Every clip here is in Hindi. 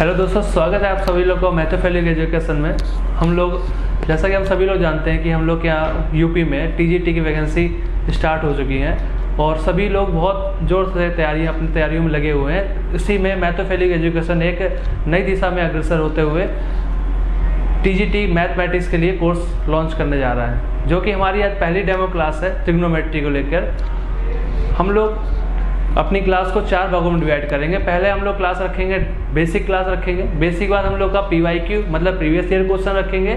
हेलो दोस्तों, स्वागत है आप सभी लोग को मैथोफेलिक एजुकेशन में। हम लोग जैसा कि हम सभी लोग जानते हैं कि हम लोग के यहाँ यूपी में टीजीटी की वैकेंसी स्टार्ट हो चुकी है और सभी लोग बहुत जोर से अपनी तैयारियों में लगे हुए हैं। इसी में मैथोफेलिक एजुकेशन एक नई दिशा में अग्रसर होते हुए टीजीटी मैथमेटिक्स के लिए कोर्स लॉन्च करने जा रहा है, जो कि हमारी आज पहली डेमो क्लास है ट्रिग्नोमेट्री को लेकर। हम लोग अपनी क्लास को 4 भागों में डिवाइड करेंगे। पहले हम लोग क्लास रखेंगे, बेसिक क्लास रखेंगे। बेसिक बाद हम लोग का PYQ मतलब प्रीवियस ईयर क्वेश्चन रखेंगे।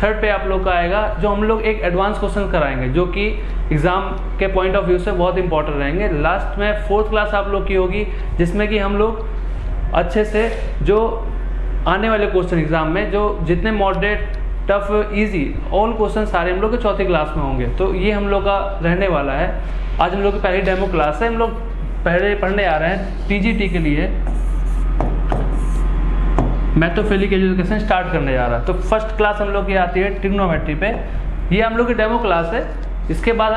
थर्ड पे आप लोग का आएगा जो हम लोग एक एडवांस क्वेश्चन कराएंगे, जो कि एग्जाम के पॉइंट ऑफ व्यू से बहुत इंपॉर्टेंट रहेंगे। लास्ट में फोर्थ क्लास आप लोग की होगी, जिसमें कि हम लोग अच्छे से जो आने वाले क्वेश्चन एग्जाम में जो जितने moderate, tough, easy all question सारे हम लोग के चौथी क्लास में होंगे। तो ये हम लोग का रहने वाला है। आज हम लोग की पहली डेमो क्लास है। हम लोग पहले पढ़ने आ रहे हैं टीजीटी के लिए मैथोफेलिक एजुकेशन स्टार्ट करने जा रहा है। तो फर्स्ट क्लास हम लोग की आती है ट्रिग्नोमेट्री पे। ये हम लोग की डेमो क्लास है। इसके बाद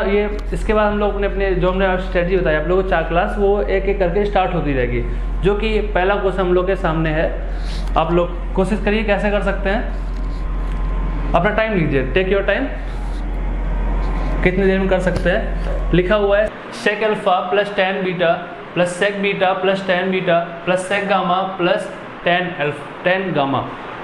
हम लोग अपने जो हमने स्ट्रेटजी बताई आप लोगों को 4 क्लास, वो एक एक करके स्टार्ट होती रहेगी। जो कि पहला क्वेश्चन हम लोग के सामने है। आप लोग कोशिश करिए कैसे कर सकते हैं। अपना टाइम लीजिए, टेक योर टाइम। कितनी देर में कर सकते हैं। लिखा हुआ है sec alpha plus tan beta plus sec beta plus tan beta plus sec gamma plus tan gamma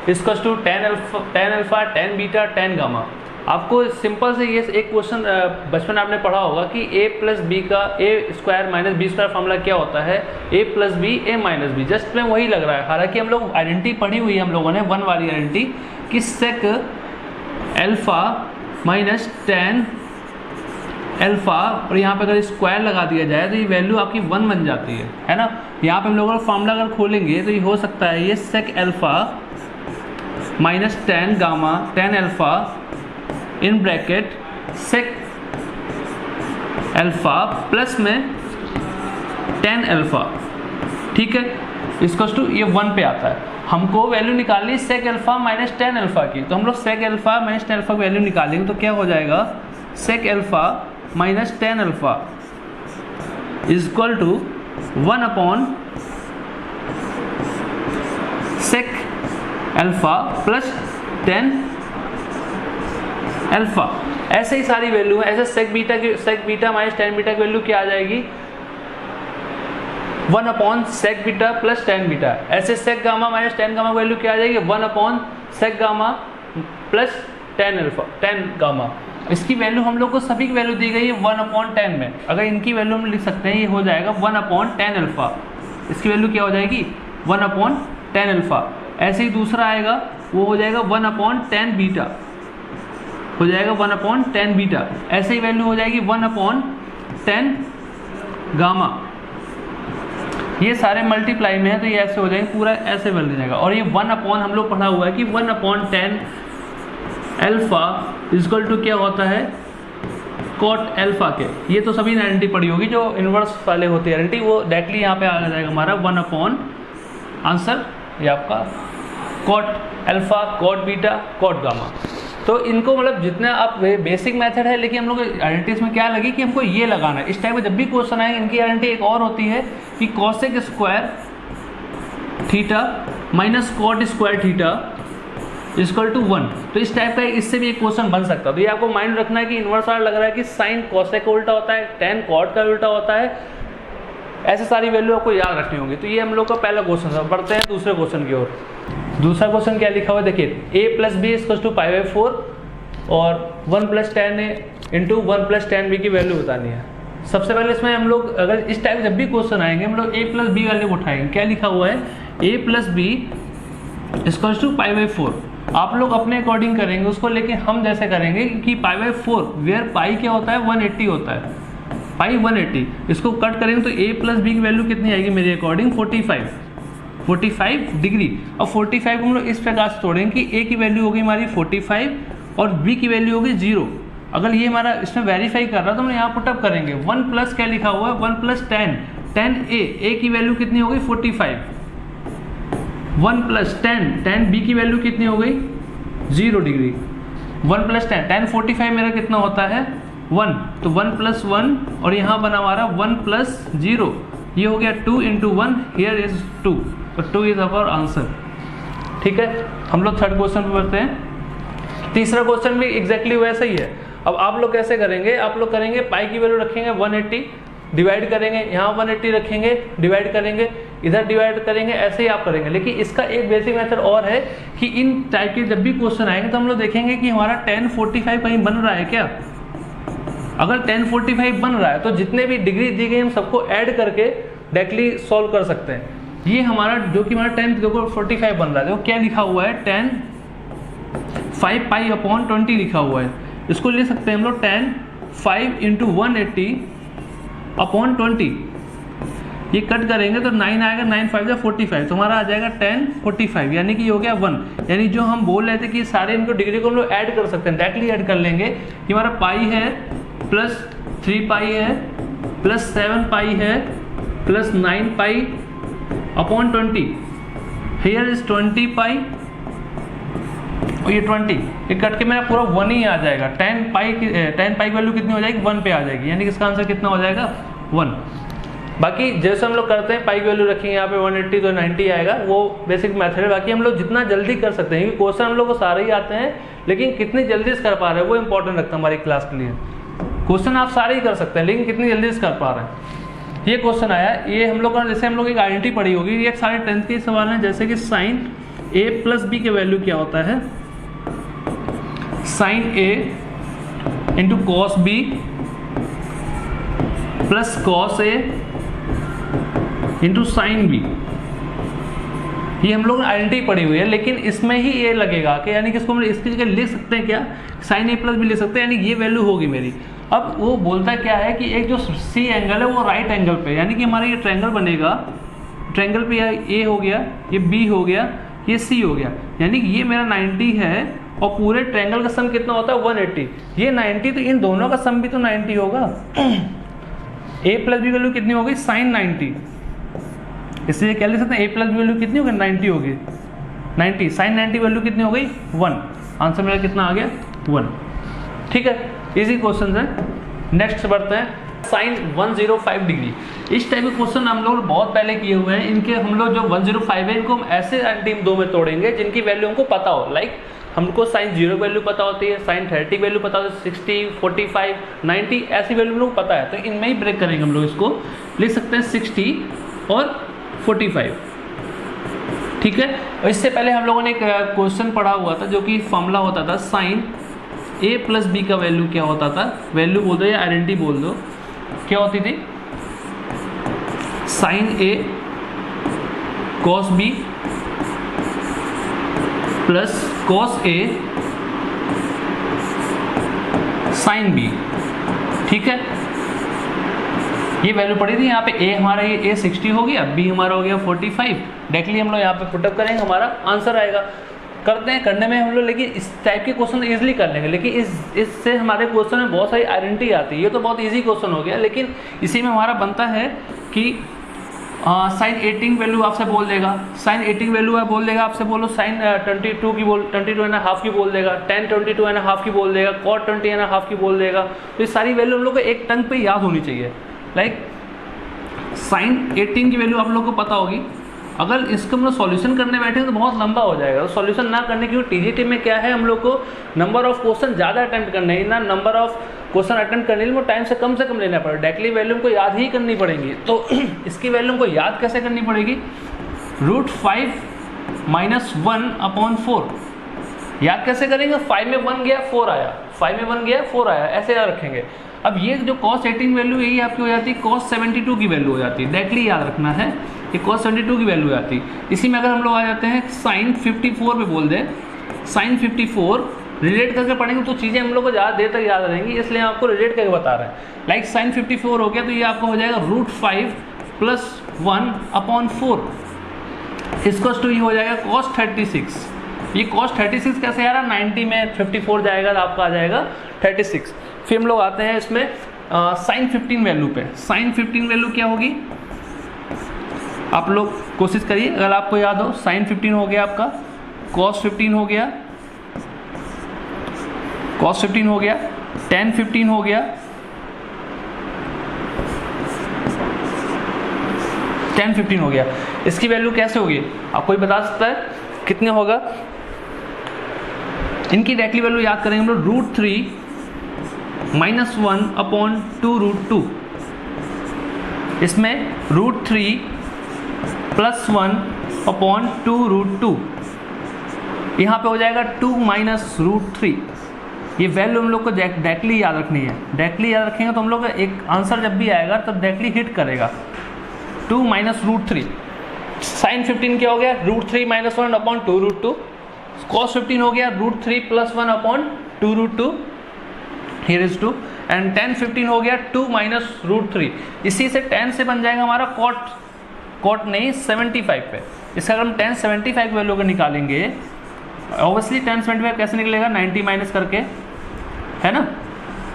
इसकस to tan alpha tan beta tan gamma. आपको सिंपल से ये एक क्वेश्चन बचपन में आपने पढ़ा होगा कि a प्लस बी का a square minus B square formula क्या होता है, a plus B a minus B. Just में वही लग रहा है। हालांकि हम लोग आइडेंटिटी पढ़ी हुई है हम लोगों ने, 1 वाली आइडेंटिटी कि sec alpha minus tan alpha, और यहाँ पे अगर स्क्वायर लगा दिया जाए तो ये वैल्यू आपकी 1 बन जाती है ना। यहाँ पे हम लोग फॉर्मूला अगर खोलेंगे तो ये हो सकता है ये sec alpha minus tan gamma tan alpha in bracket sec alpha plus में टेन अल्फा, ठीक है। इसको टू ये 1 पे आता है। हमको वैल्यू निकालनी sec alpha minus tan alpha की, तो हम लोग sec alpha minus tan alpha की वैल्यू निकालेंगे तो क्या हो जाएगा, sec alpha minus tan alpha is equal to 1 upon sec alpha plus tan alpha. ऐसे ही सारी वैल्यू है। ऐसे sec beta minus tan beta की वैल्यू क्या आ जाएगी, 1 upon sec beta plus tan beta. ऐसे sec gamma minus tan gamma की वैल्यू क्या आ जाएगी, 1 upon sec gamma plus tan alpha tan gamma. इसकी वैल्यू हम लोग को सभी की वैल्यू दी गई है 1 अपॉन 10 में। अगर इनकी वैल्यू हम लिख सकते हैं, ये हो जाएगा 1 अपॉन 10 अल्फा। इसकी वैल्यू क्या हो जाएगी, 1 अपॉन 10 अल्फा। ऐसे ही दूसरा आएगा, वो हो जाएगा 1 अपॉन 10 बीटा, हो जाएगा 1 अपॉन 10 बीटा। ऐसे ही वैल्यू हो जाएगी 1 अपॉन 10 गामा। ये सारे मल्टीप्लाई में है तो ये ऐसे हो जाएंगे, पूरा ऐसे बन जाएगा। और ये 1 अपॉन हम लोग पढ़ा हुआ है कि 1 अपॉन 10 अल्फा इक्वल टू क्या होता है, कॉट अल्फा के। ये तो सभी आइडेंटिटी पड़ी होगी, जो इनवर्स वाले होते हैं आइडेंटिटी, वो डायरेक्टली यहाँ पे आ जाएगा हमारा 1 अपॉन आंसर ये आपका cot alpha cot beta cot gamma. तो इनको मतलब जितना आप बेसिक मेथड है, लेकिन हम लोग आइडेंटिटीज में क्या लगी कि हमको ये लगाना है। इस टाइप का जब भी क्वेश्चन आए, इनकी आइडेंटिटी एक और होती है कि cosec square theta minus cot square theta equal to 1। तो इस टाइप का इससे भी एक क्वेश्चन बन सकता है। तो ये आपको माइंड रखना है कि इनवर्स वाला लग रहा है कि साइन कॉसेक का उल्टा होता है, टेन कॉट का उल्टा होता है। ऐसे सारी वैल्यू आपको याद रखनी होगी। तो ये हम लोग का पहला क्वेश्चन था। बढ़ते हैं दूसरे क्वेश्चन की ओर। दूसरा क्वेश्चन क्या लिखा हुआ है, देखिए a plus B equal to pi by 4 और 1 प्लस 10 इंटू 1 प्लस 10b की वैल्यू बतानी है। सबसे पहले इसमें हम लोग अगर इस टाइप जब भी क्वेश्चन आएंगे, हम लोग a प्लस बी वैल्यू उठाएंगे। क्या लिखा हुआ है, a plus B equal to pi by 4। आप लोग अपने अकॉर्डिंग करेंगे उसको, लेकिन हम जैसे करेंगे कि पाई बाई 4 वेयर पाई क्या होता है, 180 होता है, पाई 180। इसको कट करेंगे तो a प्लस बी की वैल्यू कितनी आएगी मेरे अकॉर्डिंग, 45 डिग्री। और 45 को हम लोग इस प्रकार से तोड़ेंगे कि a की वैल्यू होगी हमारी 45 और b की वैल्यू होगी 0। अगर ये हमारा इसमें वेरीफाई कर रहा है तो हम यहाँ पुटअप करेंगे 1 प्लस क्या लिखा हुआ है, 1 प्लस 10 a की वैल्यू कितनी होगी 45, 1 प्लस 10 b की वैल्यू कितनी हो गई 0 डिग्री। 1 प्लस 10 45 मेरा कितना होता है 1, तो 1 प्लस 1 और यहाँ बना हमारा 1 प्लस 0, ये हो गया 2 इंटू 1, हियर इज 2, तो 2 इज अवर आंसर। ठीक है, हम लोग थर्ड क्वेश्चन पे बढ़ते हैं। तीसरा क्वेश्चन भी एग्जैक्टली वैसा ही है। अब आप लोग कैसे करेंगे, आप लोग करेंगे पाई की वैल्यू रखेंगे 180, डिवाइड करेंगे, यहाँ 180 रखेंगे, डिवाइड करेंगे, इधर डिवाइड करेंगे, ऐसे ही आप करेंगे। लेकिन इसका एक बेसिक मेथड और है कि इन टाइप के जब भी क्वेश्चन आएंगे तो हम लोग देखेंगे कि हमारा 1045 कहीं बन रहा है क्या। अगर 1045 बन रहा है तो जितने भी डिग्री दी गई हम सबको ऐड करके डायरेक्टली सॉल्व कर सकते हैं। ये हमारा जो कि हमारा 1045 बन रहा है, देखो क्या लिखा हुआ है, 10 5 पाई अपॉन 20 लिखा हुआ है। इसको ले सकते हैं हम लोग 10 5 इंटू 180 अपॉन 20, ये कट करेंगे तो 9 आएगा, 9 5 45, तो हमारा आ जाएगा 1045, यानी कि ये हो गया 1। यानी जो हम बोल रहे थे कि सारे इनको डिग्री को हम लोग ऐड कर सकते हैं, डायरेक्टली ऐड कर लेंगे। कि हमारा पाई है प्लस 3 पाई है प्लस 7 पाई है plus 9 pi upon 20, here is 20 पाई और ये 20, ये कट के मेरा पूरा 1 ही आ जाएगा। 10 पाई की वैल्यू कितनी हो जाएगी, 1 पे आ जाएगी, यानी कि इसका आंसर कितना हो जाएगा 1। बाकी जैसे हम लोग करते हैं पाई की वैल्यू रखेंगे यहाँ पे 180 तो 90 आएगा, वो बेसिक मेथड है। बाकी हम लोग जितना जल्दी कर सकते हैं, क्योंकि क्वेश्चन हम लोग को सारे ही आते हैं, लेकिन कितनी जल्दी से कर पा रहे हैं वो इंपॉर्टेंट रखता है हमारी क्लास के लिए। क्वेश्चन आप सारे ही कर सकते हैं, लेकिन कितनी जल्दी से कर पा रहे हैं। ये क्वेश्चन आया, ये हम लोग का जैसे हम लोग एक आइडेंटिटी पढ़ी होगी, ये सारे 10th के सवाल हैं। जैसे कि साइन ए प्लस बी के वैल्यू क्या होता है, sine A into cos B plus cos A into sine B. ये हम लोग आइडेंटिटी पढ़ी हुई है, लेकिन इसमें ही ये लगेगा कि यानी कि इसको हम इसकी जगह लिख सकते हैं क्या, साइन ए प्लस बी लिख सकते हैं, यानी ये वैल्यू होगी मेरी। अब वो बोलता क्या है कि एक जो सी एंगल है वो राइट एंगल पे, यानी कि हमारा ये ट्रायंगल बनेगा, ट्रायंगल पे ए हो गया, ये बी हो गया, ये सी हो गया, यानी कि ये मेरा 90 है और पूरे ट्रायंगल का सम कितना होता है 180। ये 90, तो इन दोनों का सम भी तो 90 होगा। ए प्लस बी वैल्यू कितनी होगी, साइन 90, इसलिए क्या लिख सकते हैं, ए प्लस बी वैल्यू कितनी होगी 90 होगी, 90 साइन 90 वैल्यू कितनी हो गई 1। आंसर मेरा कितना आ गया 1। ठीक है, इजी क्वेश्चन है। नेक्स्ट बढ़ते हैं, साइन 105 डिग्री। इस टाइप के क्वेश्चन हम लोग बहुत पहले किए हुए हैं। इनके हम लोग जो 105 है इनको हम ऐसे अंतिम 2 में तोड़ेंगे जिनकी वैल्यू हमको पता हो। लाइक हमको साइन 0 वैल्यू पता होती है, साइन 30 वैल्यू पता होती है, 60 45 90 ऐसी वैल्यू हम लोग पता है, तो इनमें ही ब्रेक करेंगे हम लोग। इसको लिख सकते हैं 60 और 45। ठीक है, और इससे पहले हम लोगों ने एक क्वेश्चन पढ़ा हुआ था जो कि फॉर्मूला होता था साइन ए प्लस बी का वैल्यू क्या होता था, वैल्यू बोल दो या आइडेंटिटी बोल दो, क्या होती थी, साइन ए कॉस बी प्लस कॉस ए साइन बी। ठीक है, ये वैल्यू पड़ी थी यहाँ पे। ए हमारा ये 60 हो गया, बी हमारा हो गया 45। डायरेक्टली हम लोग यहाँ पे पुटअप करेंगे, हमारा आंसर आएगा। करते हैं, करने में हम लोग लेकिन इस टाइप के क्वेश्चन इजीली कर लेंगे, लेकिन इससे हमारे क्वेश्चन में बहुत सारी आइडेंटिटी आती है। ये तो बहुत इजी क्वेश्चन हो गया, लेकिन इसी में हमारा बनता है कि साइन 18 वैल्यू आपसे बोल देगा, साइन 18 वैल्यू बोल देगा आपसे, बोलो साइन 22 की बोल 22.5 की बोल देगा, tan 22.5 की बोल देगा, cot 20.5 की बोल देगा। तो ये सारी वैल्यू हम लोग को एक टंग पे याद होनी चाहिए। लाइक साइन 18 की वैल्यू आप लोग को पता होगी। अगर इसको हम लोग सॉल्यूशन करने बैठे तो बहुत लंबा हो जाएगा, तो सॉल्यूशन ना करने की टीजीटी में क्या है, हम लोग को नंबर ऑफ क्वेश्चन ज़्यादा अटेम्प्ट करने हैं ना, नंबर ऑफ क्वेश्चन अटेम्प्ट करने के लिए टाइम से कम लेना पड़ेगा। डायरेक्टली वैल्यू को याद ही करनी पड़ेगी। तो इसकी वैल्यू को याद कैसे करनी पड़ेगी, √5 - 1/4 याद कैसे करेंगे। 5 में 1 गया 4 आया, 5 में 1 गया 4 आया, ऐसे याद रखेंगे। अब ये जो cos 18 वैल्यू यही आपकी हो जाती है, cos 72 की वैल्यू हो जाती है। डायरेक्टली याद रखना है, ये cos 72 की वैल्यू आती है। इसी में अगर हम लोग आ जाते हैं साइन 54 पे बोल दें, साइन 54 रिलेट करके पढ़ेंगे तो चीज़ें हम लोग को ज़्यादा देर तक याद रहेंगी, इसलिए हम आपको रिलेट करके बता रहे हैं। लाइक साइन 54 हो गया तो ये आपका हो जाएगा √5 + 1/4, इसको टू ये हो जाएगा cos 36। ये cos 36 कैसे आ रहा है, 90 में 54 जाएगा तो आपका आ जाएगा 36। फिर हम लोग आते हैं इसमें साइन 15 वैल्यू पे। साइन 15 वैल्यू क्या होगी, आप लोग कोशिश करिए अगर आपको याद हो। साइन 15 हो गया आपका, cos 15 हो गया, cos 15 हो गया, tan 15 हो गया, tan 15 हो गया। इसकी वैल्यू कैसे होगी, आपको ही बता सकता है। कितने होगा, इनकी डायरेक्टली वैल्यू याद करेंगे हम लोग, √3 - 1/2√2। इसमें √3 + 1/2√2, यहाँ पे हो जाएगा 2 - √3। ये वैल्यू हम लोग को डायरेक्टली याद रखनी है। डायरेक्टली याद रखेंगे तो हम लोग एक आंसर जब भी आएगा तब डायरेक्टली हिट करेगा। 2 - √3, sin 15 क्या हो गया, √3 - 1/2√2, cos 15 हो गया √3 + 1/2√2, here is 2, एंड tan 15 हो गया 2 - √3। इसी से tan से बन जाएगा हमारा cot नहीं 75 पे। इसका अगर हम tan 75 वैल्यू को निकालेंगे, ऑब्वियसली tan 75 कैसे निकलेगा, 90 माइनस करके, है ना।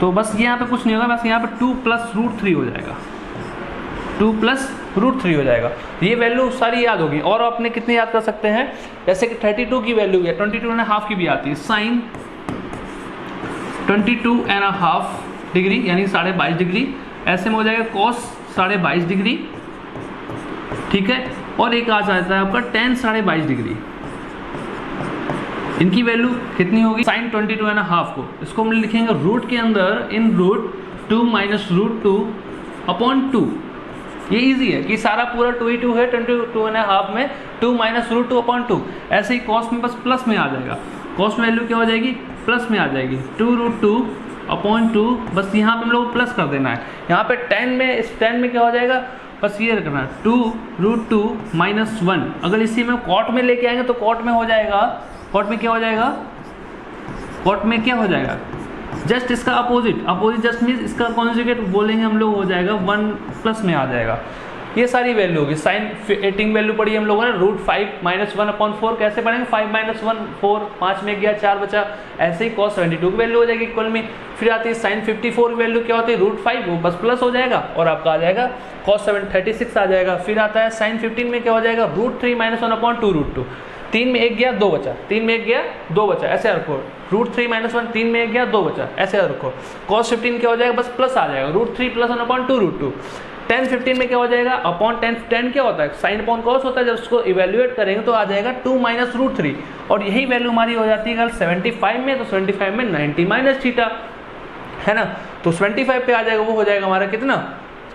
तो बस यहाँ पे कुछ नहीं होगा, बस यहाँ पे 2 + √3 हो जाएगा, 2 + √3 हो जाएगा। ये वैल्यू सारी याद होगी। और अपने कितने याद कर सकते हैं, जैसे कि 32 की वैल्यू है, 22.5 की भी आती है, sin 22.5 डिग्री यानी 22.5 डिग्री, ऐसे में हो जाएगा cos 22.5 डिग्री, ठीक है। और एक आ जाता है आपका tan 22.5 डिग्री। इनकी वैल्यू कितनी होगी, sin 22.5 को इसको हम लिखेंगे रूट के अंदर इन रूट 2 - √2/2। ये इजी है कि सारा पूरा 2 ही 2 है, 22.5 में 2 - √2/2। ऐसे ही cos में बस प्लस में आ जाएगा, cos में वैल्यू क्या हो जाएगी, प्लस में आ जाएगी, 2√2/2। बस यहाँ पे हम लोग प्लस कर देना है। यहाँ पे tan में, इस tan में क्या हो जाएगा, बस ये रखना है 2√2 - 1। अगर इसी में cot में लेके आएंगे तो cot में हो जाएगा, cot में क्या हो जाएगा, cot में क्या हो जाएगा, जस्ट इसका अपोजिट जस्ट मीन्स इसका कॉन्जुगेट बोलेंगे हम लोग, हो जाएगा 1 प्लस में आ जाएगा। ये सारी वैल्यू होगी। sin 18 वैल्यू पढ़ी हम लोगों ने, √5 - 1/4 कैसे पढ़ेंगे, 5 - 1 4, 5 में गया 4 बचा। ऐसे ही cos 72 की वैल्यू हो जाएगी इक्वल में। फिर आती है sin 54 की वैल्यू क्या होती है, √5, वो बस प्लस हो जाएगा और आपका आ जाएगा cos 36 आ जाएगा। फिर आता है sin 15 में क्या हो जाएगा, √3 - 1/2√2। 3 में 1 गया 2 बचा, 3 में 1 गया 2 बचा, ऐसे रखो। √3 - 1, 3 में 1 गया 2 बचा, ऐसे रखो। cos 15 क्या हो जाएगा, बस प्लस आ जाएगा, √3 + 1/2√2। tan 15 में क्या हो जाएगा, अपॉन tan क्या होता है, sin अपॉन cos होता है। जब उसको इवेल्युएट करेंगे तो आ जाएगा 2 - √3। और यही वैल्यू हमारी हो जाती है अगर 75 में, तो 75 में 90 - θ, है ना। तो 75 पे आ जाएगा, वो हो जाएगा हमारा कितना,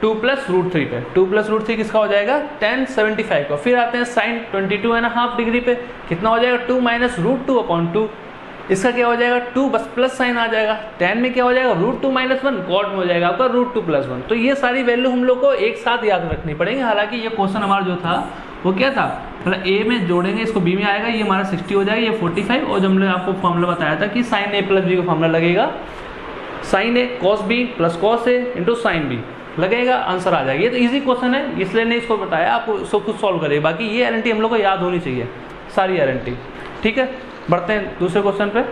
2 + √3 पे। 2 + √3 किसका हो जाएगा, tan 75 का। फिर आते हैं sin 22.5 डिग्री पे, कितना हो जाएगा, 2 - √2/2। इसका क्या हो जाएगा, 2 बस प्लस साइन आ जाएगा। tan में क्या हो जाएगा, √2 - 1, cot में हो जाएगा आपका √2 + 1। तो ये सारी वैल्यू हम लोग को एक साथ याद रखनी पड़ेगी। हालांकि ये क्वेश्चन हमारा जो था वो क्या था, मतलब a में जोड़ेंगे, इसको b में आएगा, ये हमारा 60 हो जाएगा, ये 45। और जब हमने आपको फॉर्मूला बताया था कि sin a + b का फॉर्मूला लगेगा, sin a cos b + cos a × sin b लगेगा, आंसर आ जाएगा। ये तो इजी क्वेश्चन है, इसलिए नहीं इसको बताया, आप उसको खुद सॉल्व करिए। बाकी ये गारंटी हम लोग को याद होनी चाहिए, सारी गारंटी, ठीक है। बढ़ते हैं दूसरे क्वेश्चन पे।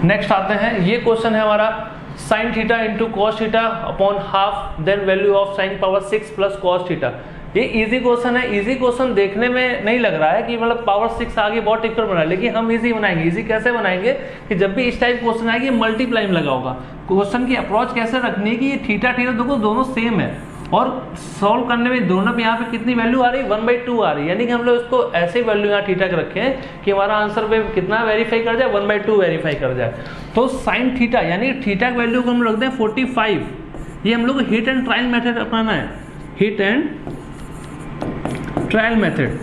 नेक्स्ट आते हैं, ये क्वेश्चन है हमारा sin θ × cos θ upon half then value of sin power 6 + cos θ। ये इजी क्वेश्चन है। इजी क्वेश्चन देखने में नहीं लग रहा है कि मतलब पावर 6 आगे बहुत टिपिकल बना है, लेकिन हम इजी बनाएंगे। इजी कैसे बनाएंगे कि जब भी इस टाइप क्वेश्चन आएगी मल्टीप्लाई में लगा होगा। क्वेश्चन की अप्रोच कैसे रखनी है कि ये थीटा देखो दोनों सेम है, और सॉल्व करने में दोनों पे यहाँ पे कितनी वैल्यू आ रही है, 1/2 आ रही है। यानी कि हम लोग इसको ऐसे वैल्यू यहाँ थीटा के रखें कि हमारा आंसर पे कितना वेरीफाई कर जाए, 1/2 वेरीफाई कर जाए। तो sin थीटा यानी थीटा की वैल्यू को हम रखते हैं 45। ये हम लोग हिट एंड ट्रायल मेथड अपनाना है, हिट एंड ट्रायल मेथड।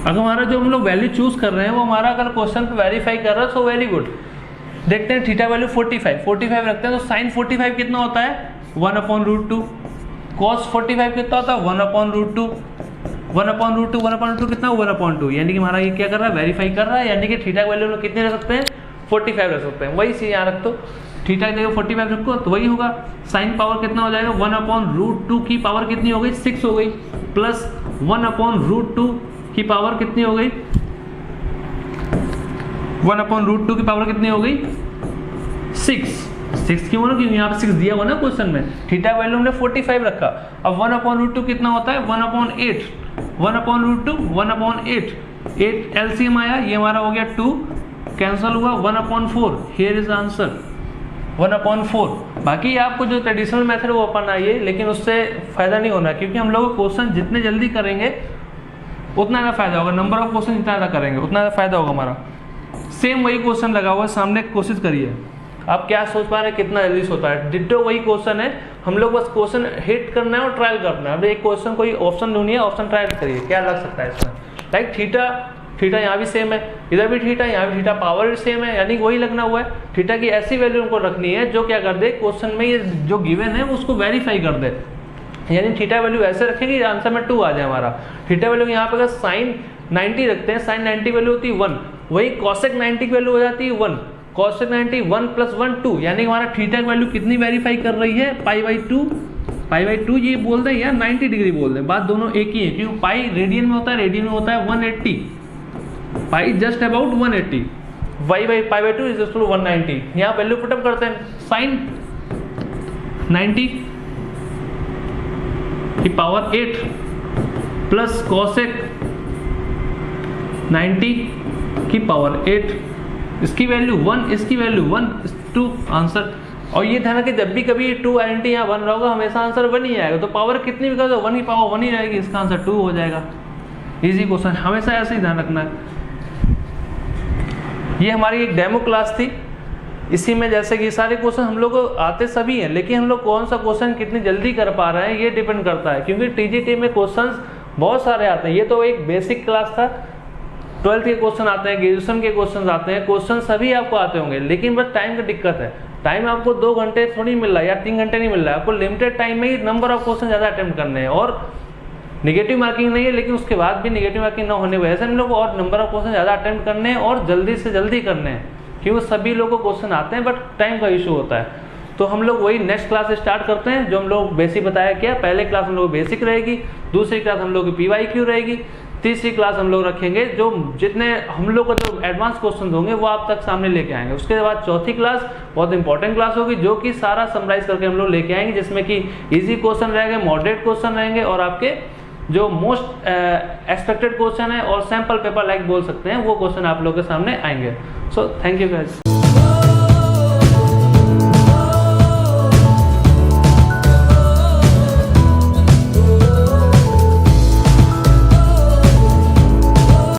अगर हमारा जो हम लोग वैल्यू चूज कर रहे हैं वो हमारा अगर क्वेश्चन पे वेरीफाई कर रहा है सो वेरी गुड। देखते हैं थीटा वैल्यू 45 रखते हैं, तो sin 45 कितना होता है, 1/√2। cos 45 कितना होता है, 1/√2। 1/√2 कितना, 1/2। यानी कि हमारा ये क्या कर रहा है, वेरीफाई कर रहा है। यानी कि थीटा वैल्यू लोग कितने रख सकते हैं, 45 रख सकते हैं। वही चीज यहाँ रख दो, थीटा की जगह 45 रखो तो वही होगा। साइन पावर कितना हो जाएगा, 1/√2 की पावर कितनी हो गई, 6 हो गई, प्लस 1/√2 की पावर कितनी हो गई, 1/√2 की पावर कितनी हो गई, 6 क्यों ना, क्योंकि यहाँ पे 6 दिया हुआ ना क्वेश्चन में। थीटा वैल्यू हमने 45 रखा। अब 1/√2 कितना होता है, 1/8। 1/√2 1/8, 8 एलसीएम आया, ये हमारा हो गया 2, कैंसल हुआ, 1/4। Here is answer 1/4। बाकी आपको जो ट्रेडिशनल मेथड वो अपनाइए, लेकिन उससे फायदा नहीं होना, क्योंकि हम लोग क्वेश्चन जितने जल्दी करेंगे उतना ज़्यादा फायदा होगा, नंबर ऑफ क्वेश्चन जितना ज़्यादा करेंगे उतना ज़्यादा फायदा होगा हमारा। सेम वही क्वेश्चन लगा हुआ है सामने, कोशिश करिए आप क्या सोच पा रहे हैं, कितना जल्दी सोच पा रहे हैं। डिट्टो वही क्वेश्चन है, हम लोग बस क्वेश्चन हिट करना है और ट्रायल करना है। अब एक क्वेश्चन कोई ऑप्शन ढूंढिए, ऑप्शन ट्रायल करिए क्या लग सकता है इसमें। लाइक थीटा यहाँ भी सेम है, इधर भी थीटा, यहाँ भी थीटा, पावर भी सेम है, यानी वही लगना हुआ है। थीटा की ऐसी वैल्यू हमको रखनी है जो क्या कर दे, क्वेश्चन में ये जो गिवन है उसको वेरीफाई कर दे, यानी थीटा वैल्यू ऐसे रखेंगे आंसर में 2 आ जाए हमारा। थीटा वैल्यू यहाँ पे अगर साइन 90 रखते हैं, साइन 90 वैल्यू होती है 1, वही कॉसेक 90 की वैल्यू हो जाती है 1, कॉसेक 90 1 + 1 2, यानी हमारा थीटा की वैल्यू कितनी वेरीफाई कर रही है, पाई/2 ये बोल दें या 90 डिग्री बोल दें, बात दोनों एक ही है, क्योंकि पाई रेडियन में होता है, रेडियन में होता है 180, पाई जस्ट अबाउट 180, पाई/2 इज इक्वल टू 190। यहाँ वैल्यू पुटअप करते हैं, साइन 90 की पावर 8 प्लस कॉसेक 90 की पावर 8, इसकी वैल्यू 1, इसकी वैल्यू 1, 2 आंसर। और ये ध्यान रखिए जब भी कभी 2 आइडेंटिटी यहाँ 1 रहा होगा हमेशा आंसर 1 ही आएगा, तो पावर कितनी भी कर 1 की पावर 1 ही रहेगी, इसका आंसर 2 हो जाएगा। इजी क्वेश्चन, हमेशा ऐसे ही ध्यान रखना है। ये हमारी एक डेमो क्लास थी, इसी में जैसे कि सारे क्वेश्चन हम लोग को आते सभी हैं, लेकिन हम लोग कौन सा क्वेश्चन कितनी जल्दी कर पा रहे हैं ये डिपेंड करता है, क्योंकि टीजीटी में क्वेश्चंस बहुत सारे आते हैं। ये तो एक बेसिक क्लास था, 12th के क्वेश्चन आते हैं, ग्रेजुएशन के क्वेश्चन आते हैं, क्वेश्चन सभी आपको आते होंगे, लेकिन बस टाइम की दिक्कत है। टाइम आपको 2 घंटे थोड़ी मिल रहा है या 3 घंटे नहीं मिल रहा है, आपको लिमिटेड टाइम में ही नंबर ऑफ क्वेश्चन ज़्यादा अटेम्प्ट करने हैं। और नेगेटिव मार्किंग नहीं है, लेकिन उसके बाद भी नेगेटिव मार्किंग ना होने वजह से हम लोग को और नंबर ऑफ क्वेश्चन ज़्यादा अटेम्प्ट करने हैं और जल्दी से जल्दी करने हैं, क्योंकि सभी लोगों को क्वेश्चन आते हैं बट टाइम का इशू होता है। तो हम लोग वही नेक्स्ट क्लास स्टार्ट करते हैं, जो हम लोग बेसिक बताया क्या, पहले क्लास हम लोग बेसिक रहेगी, दूसरी क्लास हम लोग की PYQ रहेगी, तीसरी क्लास हम लोग रखेंगे जो जितने हम लोग को जो एडवांस क्वेश्चन होंगे वो आप तक सामने लेके आएंगे। उसके बाद चौथी क्लास बहुत इंपॉर्टेंट क्लास होगी, जो कि सारा समराइज करके हम लोग लेके आएंगे, जिसमें कि इजी क्वेश्चन रहेंगे, मॉडरेट क्वेश्चन रहेंगे और आपके जो मोस्ट एक्सपेक्टेड क्वेश्चन है और सैंपल पेपर लाइक बोल सकते हैं वो क्वेश्चन आप लोग के सामने आएंगे। So thank you guys.